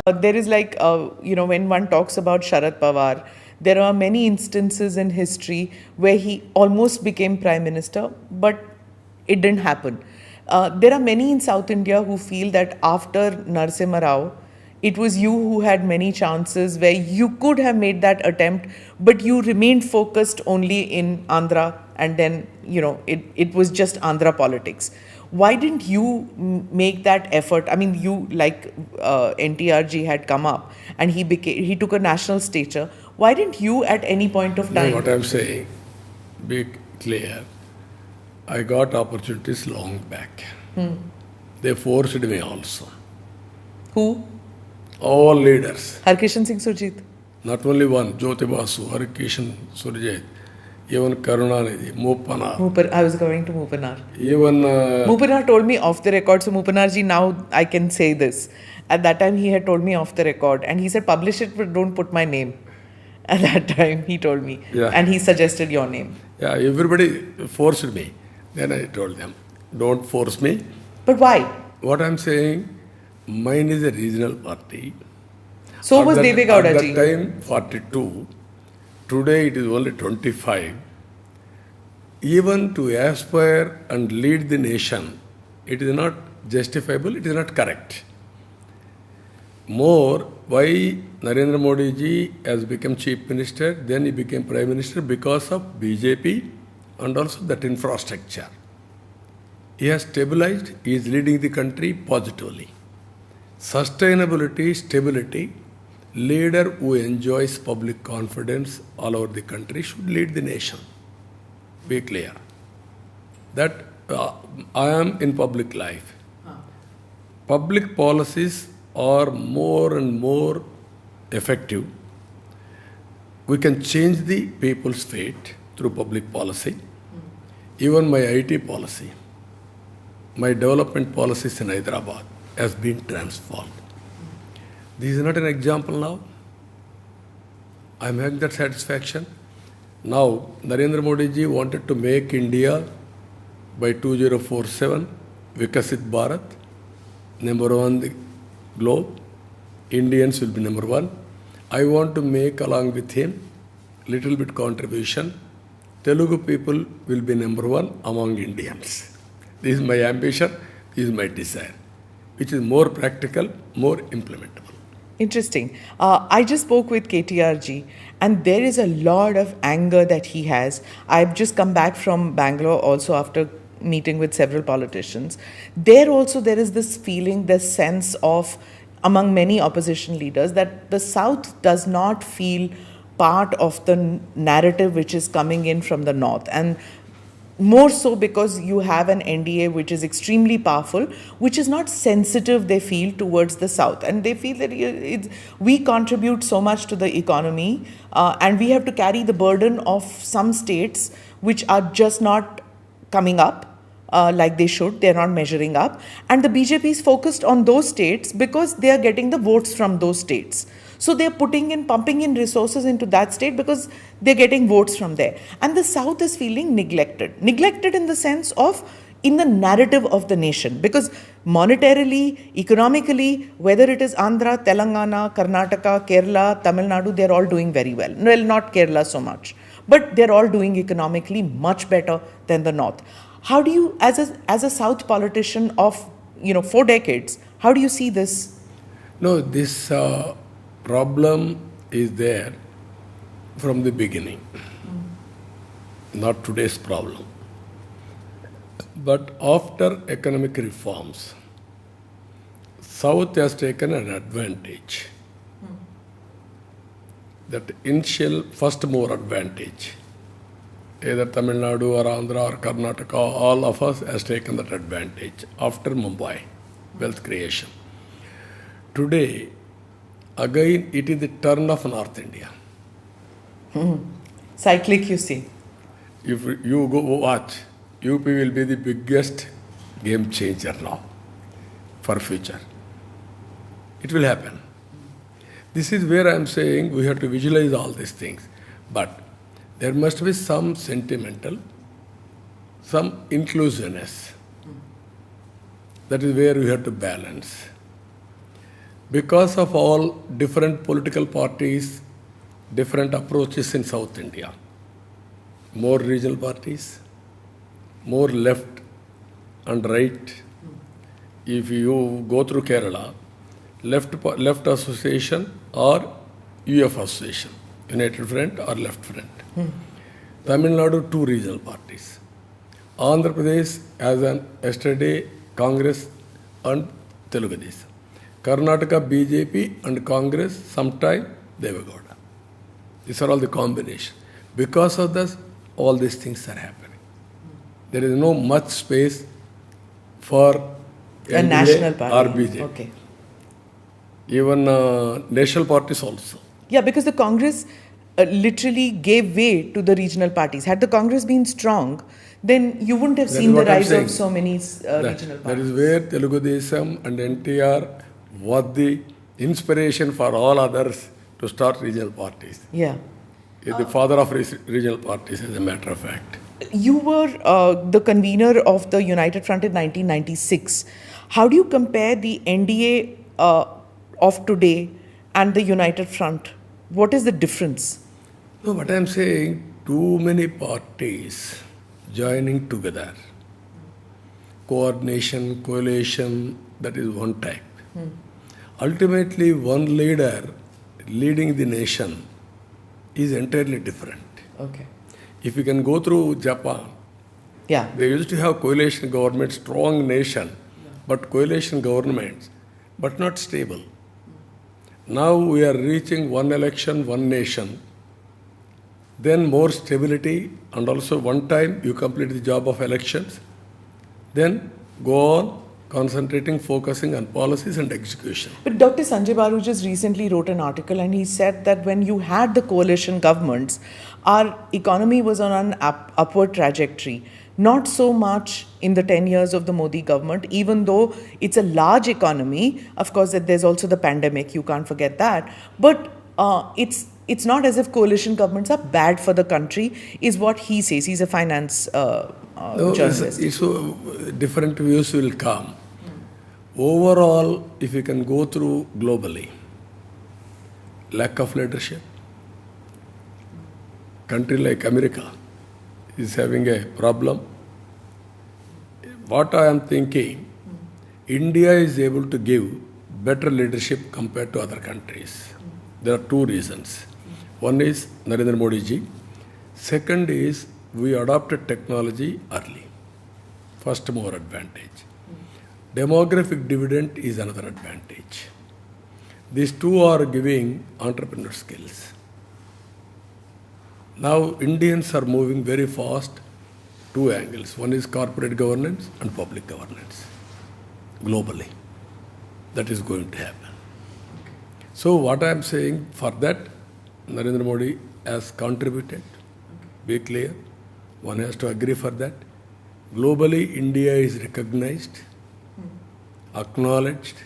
There is when one talks about Sharad Pawar, there are many instances in history where he almost became Prime Minister, but it didn't happen. There are many in South India who feel that after Narasimha Rao, it was you who had many chances where you could have made that attempt, but you remained focused only in Andhra, and then, it was just Andhra politics. Why didn't you make that effort? I mean, you, like NTRG had come up and he took a national stature. Why didn't you at any point of time? No, what I'm saying, be clear. I got opportunities long back. They forced me also. Who? All leaders. Harkishan Singh Surjit. Not only one, Jyoti Basu, Harkishan Surjit, even Karunanidhi, Mupanar. I was going to Mupanar. Even Mupanar told me off the record, so Mupanarji, now I can say this. At that time, he had told me off the record, and he said, publish it, but don't put my name. At that time, he told me. Yeah. And he suggested your name. Yeah, everybody forced me. Then I told them, don't force me. But why? What I'm saying, mine is a regional party. So was Deve Gowda At ji. that time, 42. Today it is only 25. Even to aspire and lead the nation, it is not justifiable, it is not correct. More, why Narendra Modi ji has become Chief Minister, then he became Prime Minister because of BJP and also that infrastructure. He has stabilized, he is leading the country positively. Sustainability, stability, leader who enjoys public confidence all over the country should lead the nation. Be clear. That I am in public life. Public policies are more and more effective. We can change the people's fate through public policy. Even my IT policy, my development policies in Hyderabad has been transformed. This is not an example now. I am having that satisfaction. Now, Narendra Modi ji wanted to make India by 2047, Vikasit Bharat, number one the globe. Indians will be number one. I want to make along with him little bit contribution. Telugu people will be number one among Indians. This is my ambition, this is my desire, which is more practical, more implementable. Interesting. I just spoke with KTRG, and there is a lot of anger that he has. I've just come back from Bangalore also after meeting with several politicians. There also there is this feeling, this sense of, among many opposition leaders, that the South does not feel part of the narrative which is coming in from the North. And more so because you have an NDA which is extremely powerful, which is not sensitive, they feel, towards the South. And they feel that we contribute so much to the economy, and we have to carry the burden of some states which are just not coming up like they should. They're not measuring up. And the BJP is focused on those states because they are getting the votes from those states. So they're pumping in resources into that state because they're getting votes from there. And the South is feeling neglected. Neglected in the sense of in the narrative of the nation. Because monetarily, economically, whether it is Andhra, Telangana, Karnataka, Kerala, Tamil Nadu, they're all doing very well. Well, not Kerala so much. But they're all doing economically much better than the North. How do you, as a South politician of 4 decades, how do you see this? No, this problem is there from the beginning, not today's problem. But after economic reforms, South has taken an advantage. That initial first mover advantage, either Tamil Nadu or Andhra or Karnataka, all of us has taken that advantage after Mumbai, wealth creation. Today, again, it is the turn of North India. Cyclic, you see. If you go watch, UP will be the biggest game changer now for future. It will happen. This is where I am saying we have to visualize all these things. But there must be some sentimental, some inclusiveness. That is where we have to balance. Because of all different political parties, different approaches in South India. More regional parties, more left and right. If you go through Kerala, left association or UF association, United Front or Left Front. Tamil Nadu, two regional parties. Andhra Pradesh as an yesterday Congress and Telugu Desam. Karnataka BJP and Congress sometime Devagowda. These are all the combination. Because of this, all these things are happening. There is no much space for a NDA national party or BJP. Okay. Even national parties also. Yeah, because the Congress literally gave way to the regional parties. Had the Congress been strong, then you wouldn't have seen the rise of so many regional parties. That is where Telugu Desam and NTR was the inspiration for all others to start regional parties. Yeah. The father of regional parties, as a matter of fact. You were the convener of the United Front in 1996. How do you compare the NDA of today and the United Front? What is the difference? No, what I am saying, too many parties joining together. Coordination, coalition, that is one type. Ultimately, one leader leading the nation is entirely different. Okay. If you can go through Japan, Yeah. they used to have coalition government, strong nation, but coalition governments, but not stable. Now we are reaching one election, one nation, then more stability, and also one time you complete the job of elections, then go on concentrating, focusing on policies and execution. But Dr. Sanjay Baru just recently wrote an article and he said that when you had the coalition governments, our economy was on an upward trajectory. Not so much in the 10 years of the Modi government, even though it's a large economy. Of course, there's also the pandemic, you can't forget that. But it's not as if coalition governments are bad for the country, is what he says. He's a finance journalist. So different views will come. Overall, if you can go through globally, lack of leadership. Country like America is having a problem. What I am thinking, India is able to give better leadership compared to other countries. There are two reasons. One is Narendra Modi ji. Second is we adopted technology early. First mover advantage. Demographic dividend is another advantage. These two are giving entrepreneur skills. Now Indians are moving very fast, two angles. One is corporate governance and public governance globally. That is going to happen. So what I am saying, for that Narendra Modi has contributed. Be clear. One has to agree for that. Globally, India is recognized, acknowledged.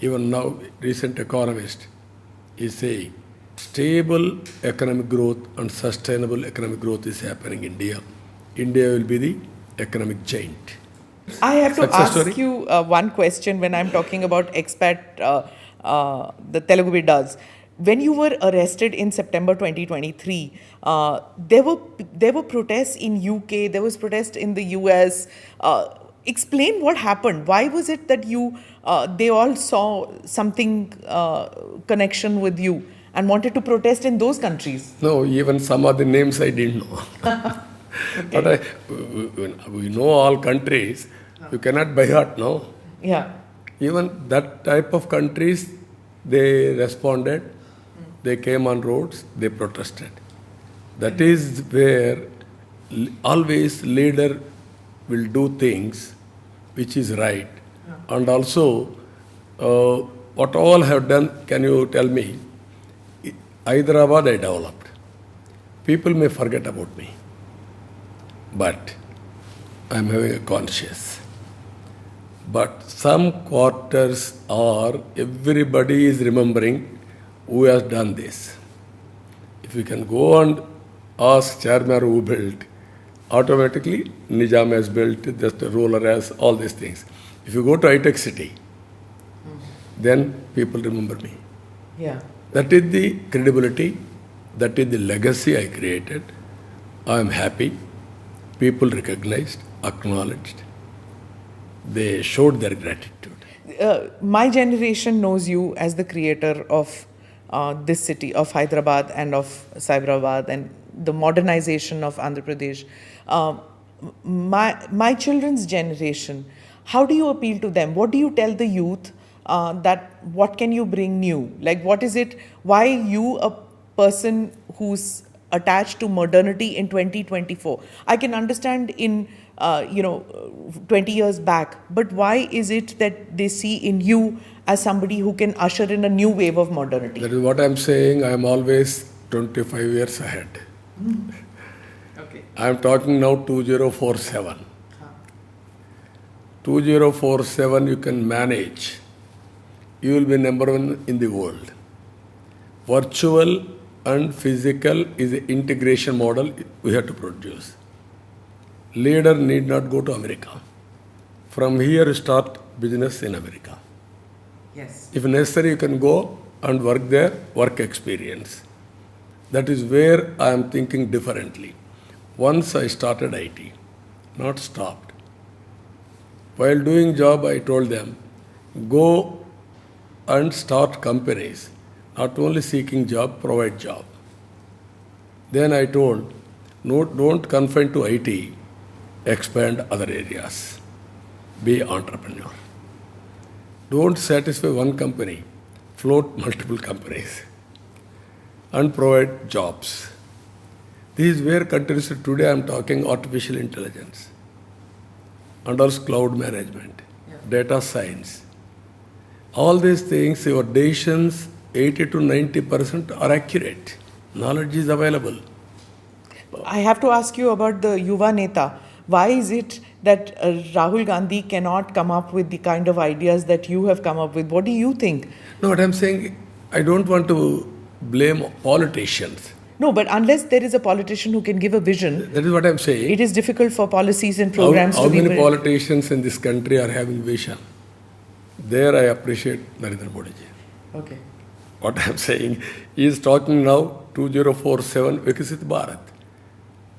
Even now, recent economist is saying stable economic growth and sustainable economic growth is happening in India. India will be the economic giant. I have to Success ask story? you one question when I'm talking about expat, the Telugu Bidas. When you were arrested in September 2023, there were protests in UK, there was protest in the US. Explain what happened. Why was it that they all saw something connection with you and wanted to protest in those countries? No, even some of the names I didn't know. Okay. But we know all countries. You cannot by heart, no? Yeah. Even that type of countries, they responded. They came on roads, they protested. That is where always leader will do things which is right. And also, what all have done, can you tell me? Hyderabad I developed. People may forget about me. But I am having a conscience. But some quarters are, everybody is remembering who has done this. If you can go and ask Chairman who built, automatically Nizam has built, just the ruler has, all these things. If you go to high-tech city, then people remember me. Yeah. That is the credibility, that is the legacy I created. I am happy. People recognized, acknowledged. They showed their gratitude. My generation knows you as the creator of this city, of Hyderabad and of Cyberabad and the modernization of Andhra Pradesh. My children's generation, how do you appeal to them? What do you tell the youth that what can you bring new? Like, what is it? Why you, a person who's attached to modernity in 2024? I can understand in 20 years back, but why is it that they see in you as somebody who can usher in a new wave of modernity? That is what I'm saying. I'm always 25 years ahead. Okay. I'm talking now 2047. 2047 you can manage. You will be number one in the world. Virtual and physical is an integration model we have to produce. Leader need not go to America. From here start business in America. Yes. If necessary, you can go and work there, work experience. That is where I am thinking differently. Once I started IT, not stopped. While doing job, I told them, go and start companies. Not only seeking job, provide job. Then I told, no, don't confine to IT, expand other areas. Be entrepreneur. Don't satisfy one company, float multiple companies and provide jobs. This is where countries today I am talking artificial intelligence, and also cloud management, data science. All these things, your decisions, 80 to 90% are accurate. Knowledge is available. I have to ask you about the Yuva Neta. Why is it that Rahul Gandhi cannot come up with the kind of ideas that you have come up with? What do you think? No, what I'm saying, I don't want to blame politicians. No, but unless there is a politician who can give a vision, That is what I'm saying. it is difficult for policies and programs How to be many built. politicians in this country are having vision? There I appreciate Narendra Modi ji. Okay. What I'm saying, he is talking now 2047 Vikasit Bharat.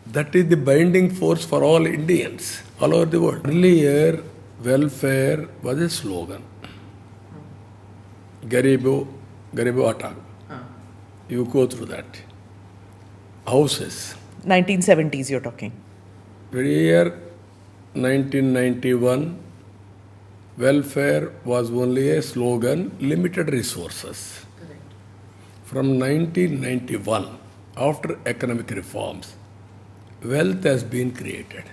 That is the binding force for all Indians all over the world. Earlier, welfare was a slogan. Garibo Hataao. You go through that. Houses. 1970s you're talking. Year 1991, welfare was only a slogan, limited resources. Correct. From 1991, after economic reforms, wealth has been created.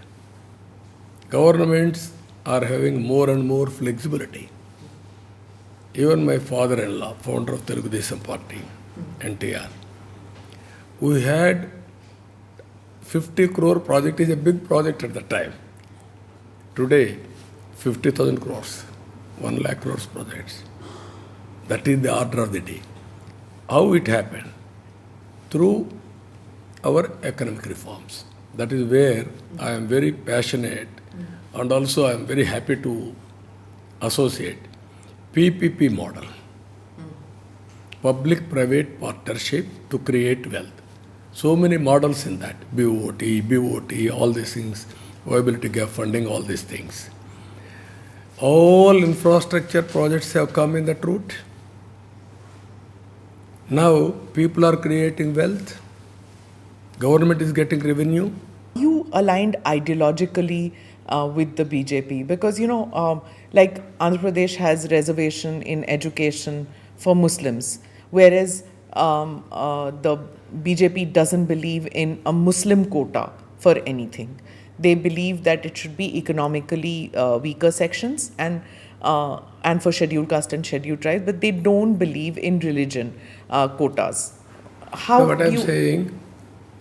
Governments are having more and more flexibility. Even my father-in-law, founder of Telugu Desam Party, NTR, we had 50 crore project is a big project at the time. Today, 50,000 crores, 1 lakh crores projects. That is the order of the day. How it happened? Through our economic reforms. That is where I am very passionate and also I am very happy to associate PPP model. Public-private partnership to create wealth. So many models in that, BOT, all these things, viability gap funding, all these things. All infrastructure projects have come in that route. Now people are creating wealth. Government is getting revenue. You aligned ideologically with the BJP because, like Andhra Pradesh has reservation in education for Muslims, whereas the BJP doesn't believe in a Muslim quota for anything. They believe that it should be economically weaker sections and for scheduled caste and scheduled tribes, but they don't believe in religion quotas. How So what I'm saying,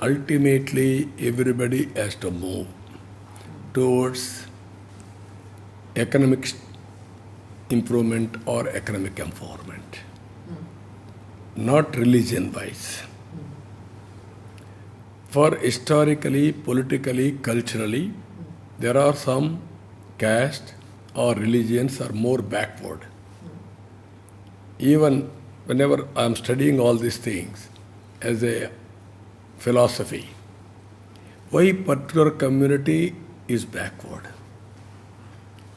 ultimately everybody has to move towards economic improvement or economic empowerment, not religion-wise. For historically, politically, culturally, there are some caste or religions are more backward. even whenever I am studying all these things as a philosophy, why particular community is backward?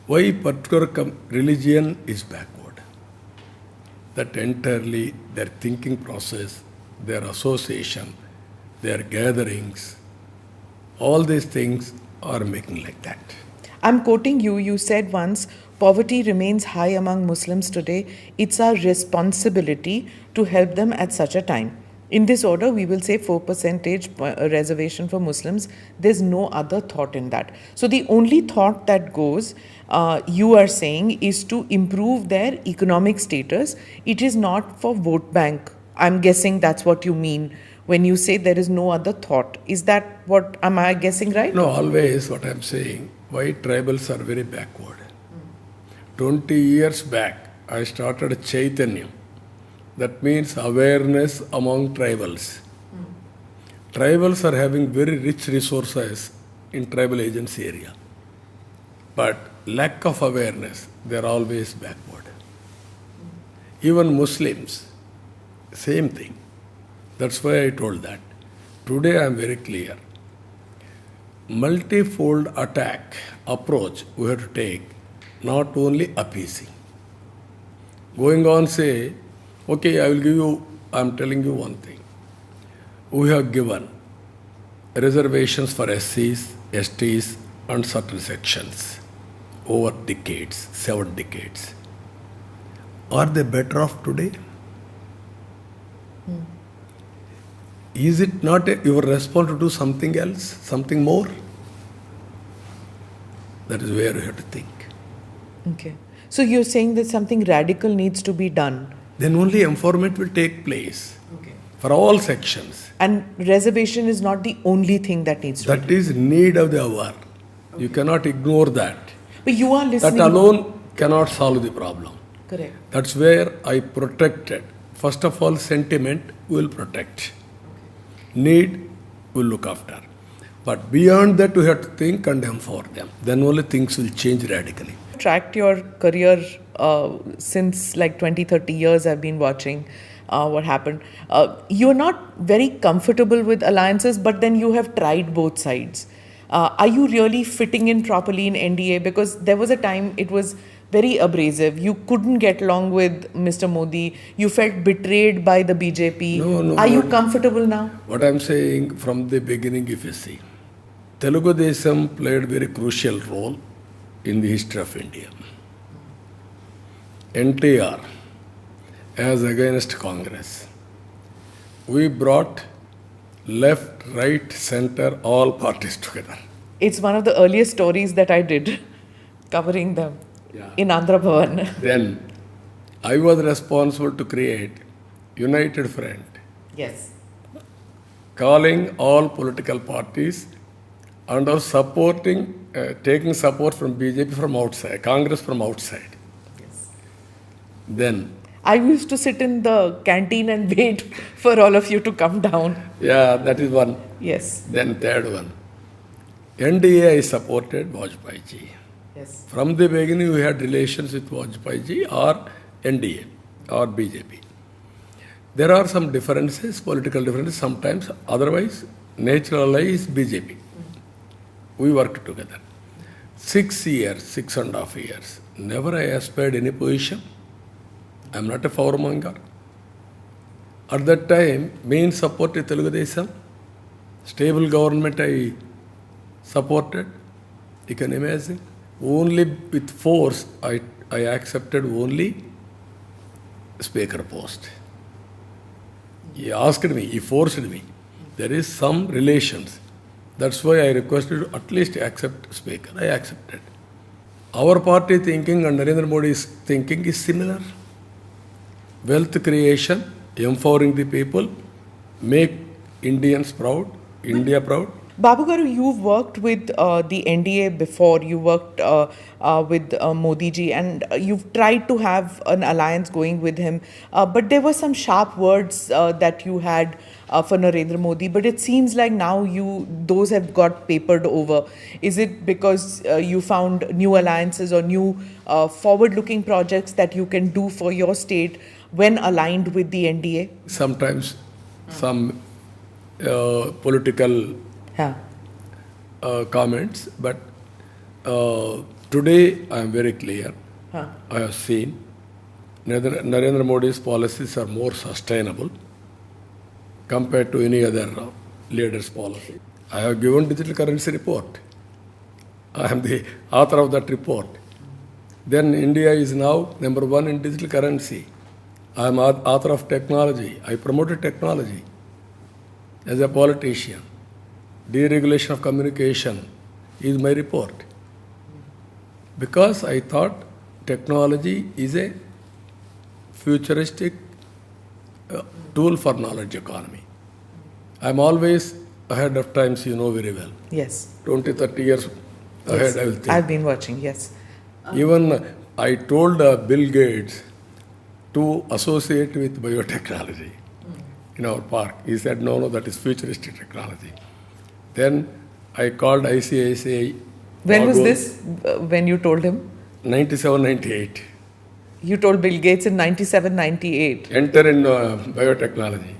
Why particular religion is backward? That entirely their thinking process, their association, their gatherings, all these things are making like that. I'm quoting you. You said once, poverty remains high among Muslims today. It's our responsibility to help them at such a time. In this order, we will say 4% reservation for Muslims. There's no other thought in that. So the only thought that goes, you are saying, is to improve their economic status. It is not for vote bank. I'm guessing that's what you mean when you say there is no other thought. Is that what, am I guessing right? No, always what I'm saying, why tribals are very backward. 20 years back, I started Chaitanya. That means awareness among tribals. Tribals are having very rich resources in tribal agency area. But lack of awareness, they are always backward. Even Muslims, same thing. That's why I told that. Today I am very clear. Multifold attack approach we have to take, not only appeasing. Going on say, okay, I'm telling you one thing. We have given reservations for SCs, STs and certain sections over decades, 7 decades. Are they better off today? Is it not your responsibility to do something else, something more? That is where you have to think. Okay. So you're saying that something radical needs to be done. Then only empowerment will take place for all sections. And reservation is not the only thing that needs to be done. That is need of the hour. You cannot ignore that. But you are listening. That alone cannot solve the problem. Correct. That's where I protected. First of all, sentiment will protect. Need will look after. But beyond that, we have to think and empower them. Then only things will change radically. Tracked your career since like 20-30 years. I've been watching what happened. You're not very comfortable with alliances, but then you have tried both sides. Are you really fitting in properly in NDA? Because there was a time it was very abrasive. You couldn't get along with Mr. Modi. You felt betrayed by the BJP. No. Are you comfortable now? What I'm saying from the beginning, if you see, Telugu Desam played a very crucial role in the history of India. NTR, as against Congress, we brought left, right, center, all parties together. It's one of the earliest stories that I did, covering them in Andhra Bhavan. Then I was responsible to create United Front, Yes. calling all political parties and are supporting, taking support from BJP from outside, Congress from outside. Yes. Then, I used to sit in the canteen and wait for all of you to come down. yeah, that is one. Yes. Then third one, NDA I supported Vajpayee ji. Yes. From the beginning, we had relations with Vajpayee ji or NDA or BJP. There are some differences, political differences sometimes. Otherwise, natural ally is BJP. We worked together. 6 years, 6.5 years. Never I aspired any position. I am not a powermonger. At that time, main support to Telugu Desam, stable government I supported. You can imagine. Only with force I accepted only speaker post. He asked me, he forced me. There is some relations. That's why I requested to at least accept speaker. I accepted. Our party thinking and Narendra Modi's thinking is similar. Wealth creation, empowering the people, make Indians proud, India proud. Babu Garu, you've worked with the NDA before. You worked with Modi ji, and you've tried to have an alliance going with him. But there were some sharp words that you had for Narendra Modi. But it seems like now those have got papered over. Is it because you found new alliances or new forward-looking projects that you can do for your state when aligned with the NDA? Sometimes some political comments, but today I am very clear. I have seen Narendra Modi's policies are more sustainable compared to any other leader's policy. I have given digital currency report. I am the author of that report. Then India is now number 1 in digital currency. I am author of technology. I promoted technology as a politician. Deregulation of communication is my report. Because I thought technology is a futuristic tool for knowledge economy. I am always ahead of times, you know very well. Yes. 20, 30 years ahead, I will think. I've been watching, yes. Even I told Bill Gates to associate with biotechnology in our park. He said, no, that is futuristic technology. Then I called ICICI. When was this, when you told him? 97, 98. You told Bill Gates in 97, 98. Enter in biotechnology.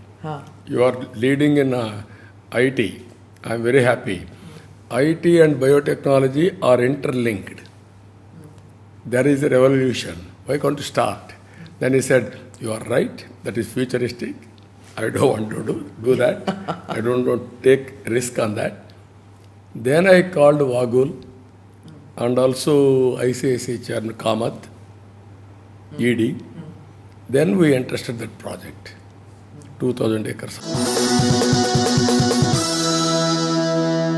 You are leading in IT. I am very happy. IT and biotechnology are interlinked. There is a revolution. Why can't you start? Then he said, you are right, that is futuristic. I don't want to do that. I don't want to take risk on that. Then I called Wagul and also ICICI Chairman Kamath, ED. Then we entrusted that project, 2,000 acres.